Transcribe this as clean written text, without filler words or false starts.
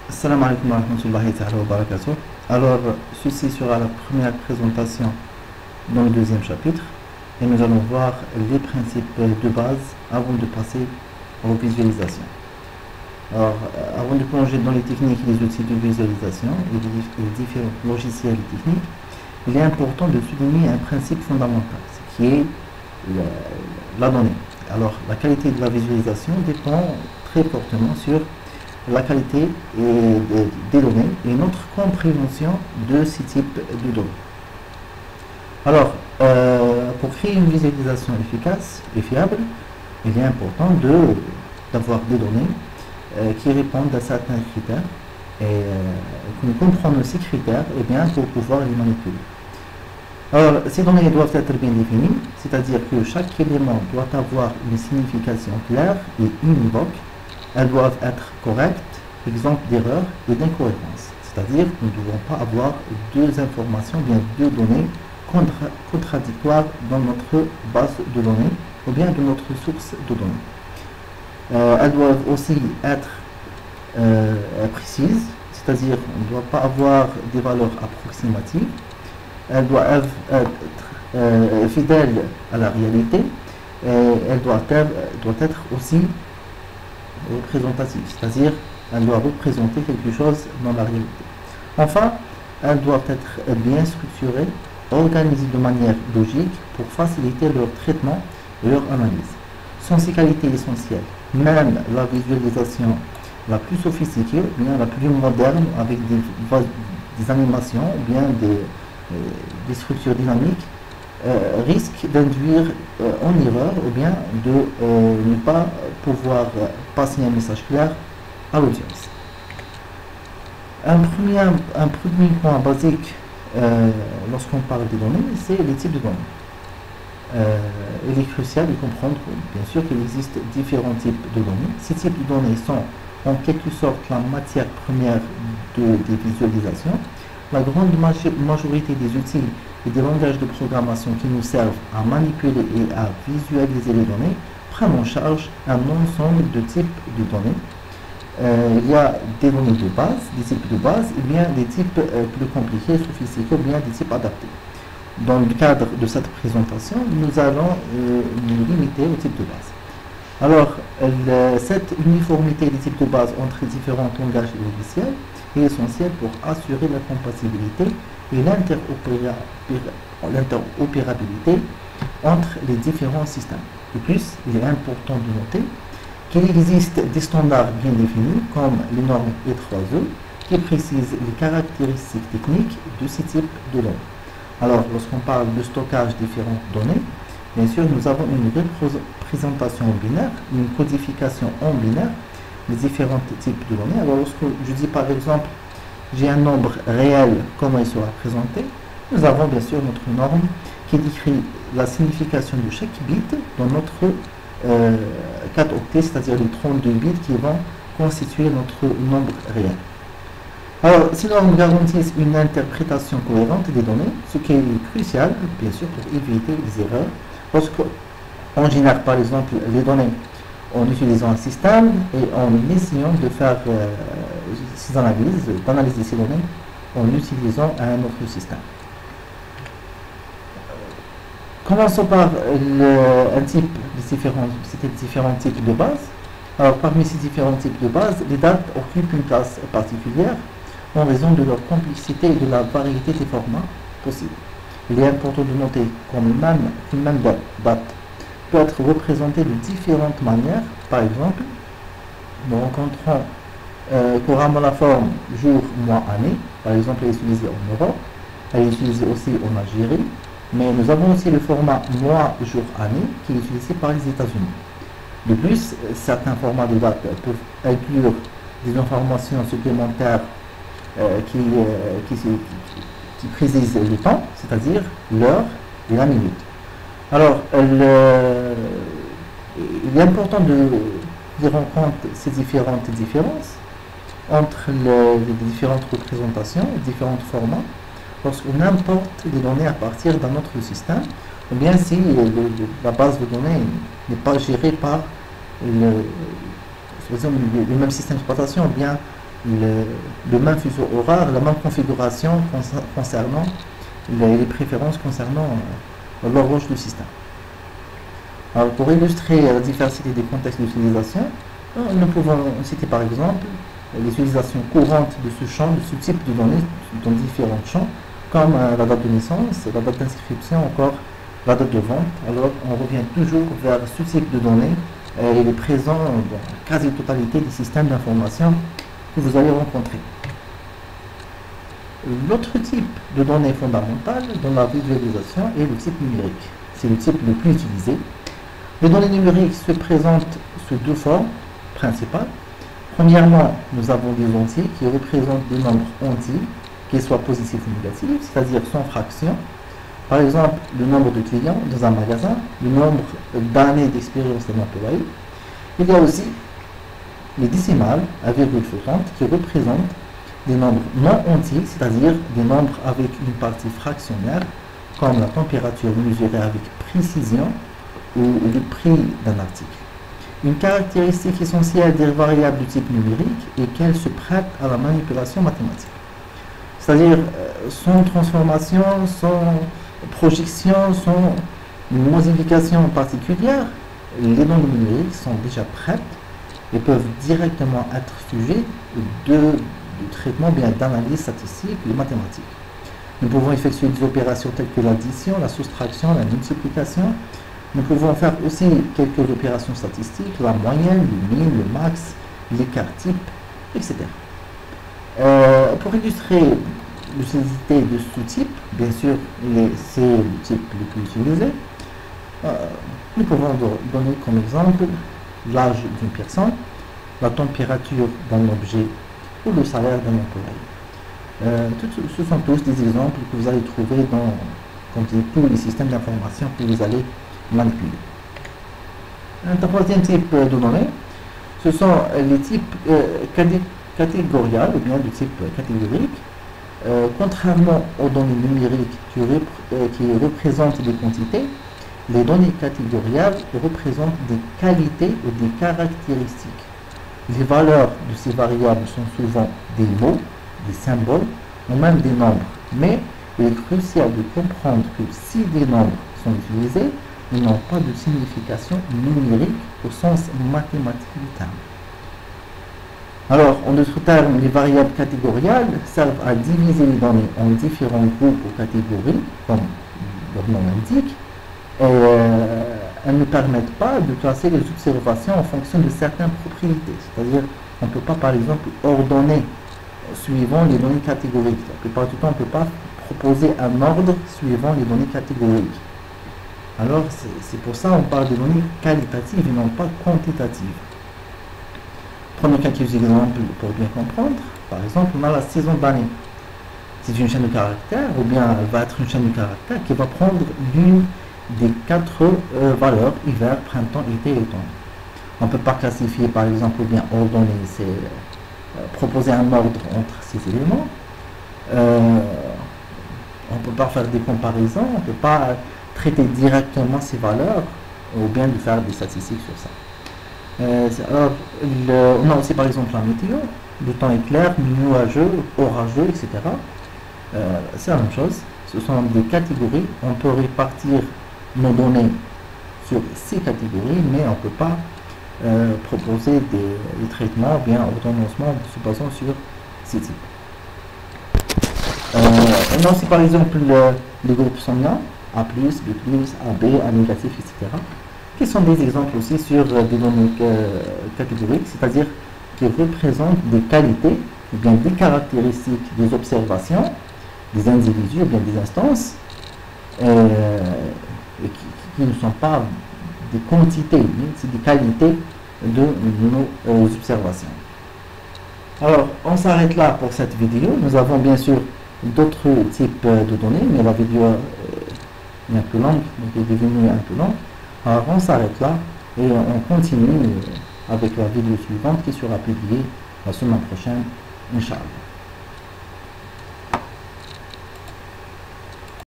Assalamu alaikum wa rahmatullahi ta'ala wa barakatuh. Alors, ceci sera la première présentation dans le deuxième chapitre et nous allons voir les principes de base avant de passer aux visualisations. Alors, avant de plonger dans les techniques et les outils de visualisation et les différents logiciels et techniques, il est important de souligner un principe fondamental, ce qui est la donnée. Alors, la qualité de la visualisation dépend très fortement sur la qualité des données et notre compréhension de ces types de données. Alors, pour créer une visualisation efficace et fiable, il est important d'avoir des données qui répondent à certains critères et que nous comprenons ces critères pour pouvoir les manipuler. Alors, ces données doivent être bien définies, c'est-à-dire que chaque élément doit avoir une signification claire et univoque. Elles doivent être correctes, exemptes d'erreurs et d'incohérences. C'est-à-dire que nous ne devons pas avoir deux informations, deux données contradictoires dans notre base de données ou bien de notre source de données. Elles doivent aussi être précises, c'est-à-dire qu'on ne doit pas avoir des valeurs approximatives. Elles doivent être fidèles à la réalité et elles doivent être aussi représentative, c'est-à-dire elle doit représenter quelque chose dans la réalité. Enfin, elles doivent être bien structurées, organisées de manière logique pour faciliter leur traitement et leur analyse. Sans ces qualités essentielles, même la visualisation la plus sophistiquée, bien la plus moderne, avec des animations, des structures dynamiques, risque d'induire en erreur ou bien de ne pas pouvoir passer un message clair à l'audience. Un premier point basique lorsqu'on parle des données, c'est les types de données. Il est crucial de comprendre bien sûr qu'il existe différents types de données. Ces types de données sont en quelque sorte la matière première des visualisations. La grande majorité des outils et des langages de programmation qui nous servent à manipuler et à visualiser les données prennent en charge un ensemble de types de données. Il y a des données de base, des types de base, et bien des types plus compliqués, sophistiqués, ou bien des types adaptés. Dans le cadre de cette présentation, nous allons nous limiter aux types de base. Alors, cette uniformité des types de base entre différents langages logiciels est essentielle pour assurer la compatibilité et l'interopérabilité entre les différents systèmes. De plus, il est important de noter qu'il existe des standards bien définis comme les normes E3E qui précisent les caractéristiques techniques de ces types de données. Alors, lorsqu'on parle de stockage de différentes données, bien sûr, nous avons une représentation en binaire, une codification en binaire des différents types de données. Alors, lorsque je dis par exemple, j'ai un nombre réel, comment il sera présenté, nous avons bien sûr notre norme qui décrit la signification de chaque bit dans notre 4 octets, c'est-à-dire les 32 bits qui vont constituer notre nombre réel. Alors, ces normes garantissent une interprétation cohérente des données, ce qui est crucial, bien sûr, pour éviter les erreurs. Lorsqu'on génère, par exemple, les données en utilisant un système et en essayant de faire ces analyses, d'analyser ces données en utilisant un autre système. Commençons par ces différents types de base. Alors, parmi ces différents types de base, les dates occupent une place particulière en raison de leur complexité et de la variété des formats possibles. Il est important de noter qu'une même date peut être représentée de différentes manières. Par exemple, nous rencontrons couramment la forme jour, mois, année. Par exemple, elle est utilisée en Europe, elle est utilisée aussi en Algérie, mais nous avons aussi le format mois, jour, année qui est utilisé par les États-Unis. De plus, certains formats de date peuvent inclure des informations supplémentaires qui précisent le temps, c'est-à-dire l'heure et la minute. Alors, il est important de prendre en compte ces différentes différences entre les différentes représentations, les différents formats, lorsqu'on importe des données à partir d'un autre système, ou bien si la base de données n'est pas gérée par le même système d'exploitation, ou bien le même fuseau horaire, la même configuration concernant les préférences concernant l'horloge du système. Alors, pour illustrer la diversité des contextes d'utilisation, nous pouvons citer par exemple l'utilisation courante de ce champ, de ce type de données dans différents champs, comme la date de naissance, la date d'inscription, encore la date de vente. Alors, on revient toujours vers ce type de données et il est présent dans la quasi-totalité des systèmes d'information que vous allez rencontrer. L'autre type de données fondamentales dans la visualisation est le type numérique. C'est le type le plus utilisé. Les données numériques se présentent sous deux formes principales. Premièrement, nous avons des entiers qui représentent des nombres entiers, qu'ils soient positifs ou négatifs, c'est-à-dire sans fraction. Par exemple, le nombre de clients dans un magasin, le nombre d'années d'expérience d'un employé. Il y a aussi les décimales à virgule flottante qui représentent des nombres non entiers, c'est-à-dire des nombres avec une partie fractionnaire, comme la température mesurée avec précision ou le prix d'un article. Une caractéristique essentielle des variables de type numérique est qu'elles se prêtent à la manipulation mathématique. C'est-à-dire sans transformation, sans projection, sans modification particulière, les données numériques sont déjà prêtes et peuvent directement être sujets de traitement, bien d'analyse statistique et mathématique. Nous pouvons effectuer des opérations telles que l'addition, la soustraction, la multiplication. Nous pouvons faire aussi quelques opérations statistiques, la moyenne, le min, le max, l'écart type, etc. Pour illustrer l'utilité de ce type, bien sûr, c'est le type le plus utilisé. Nous pouvons donner comme exemple l'âge d'une personne, la température d'un objet ou le salaire d'un employé. Ce sont tous des exemples que vous allez trouver dans tous les systèmes d'information que vous allez manipuler. Un troisième type de données, ce sont les types catégoriels ou bien de type catégorique. Contrairement aux données numériques qui représentent des quantités, les données catégorielles représentent des qualités ou des caractéristiques. Les valeurs de ces variables sont souvent des mots, des symboles ou même des nombres. Mais il est crucial de comprendre que si des nombres sont utilisés, ils n'ont pas de signification numérique au sens mathématique du terme. Alors, en d'autres termes, les variables catégorielles servent à diviser les données en différents groupes ou catégories, comme leur nom l'indique, et elles ne permettent pas de classer les observations en fonction de certaines propriétés. C'est-à-dire, on ne peut pas, par exemple, ordonner suivant les données catégoriques. La plupart du temps, on ne peut pas proposer un ordre suivant les données catégoriques. Alors, c'est pour ça qu'on parle de données qualitatives et non pas quantitatives. Prenons quelques exemples pour bien comprendre. Par exemple, on a la saison d'année. C'est une chaîne de caractères, ou bien elle va être une chaîne de caractères qui va prendre l'une des quatre valeurs, hiver, printemps, été et automne. On ne peut pas classifier, par exemple, ou bien ordonner, c'est proposer un ordre entre ces éléments. On ne peut pas faire des comparaisons, on ne peut pas traiter directement ces valeurs, ou bien de faire des statistiques sur ça. Alors, on a aussi par exemple la météo, le temps est clair, nuageux, orageux, etc. C'est la même chose, ce sont des catégories, on peut répartir nos données sur ces catégories, mais on ne peut pas proposer des traitements bien ordonnancement se basant sur ces types. On a aussi par exemple les groupes sanguins, A+, B+, AB, A négatif, etc. qui sont des exemples aussi sur des données catégoriques, c'est-à-dire qui représentent des qualités ou bien des caractéristiques des observations, des individus ou bien des instances, et qui ne sont pas des quantités, mais c'est des qualités de nos observations. Alors, on s'arrête là pour cette vidéo. Nous avons bien sûr d'autres types de données, mais la vidéo est un peu longue, donc est devenue un peu longue. Alors on s'arrête là et on continue avec la vidéo suivante qui sera publiée la semaine prochaine, Inch'Allah.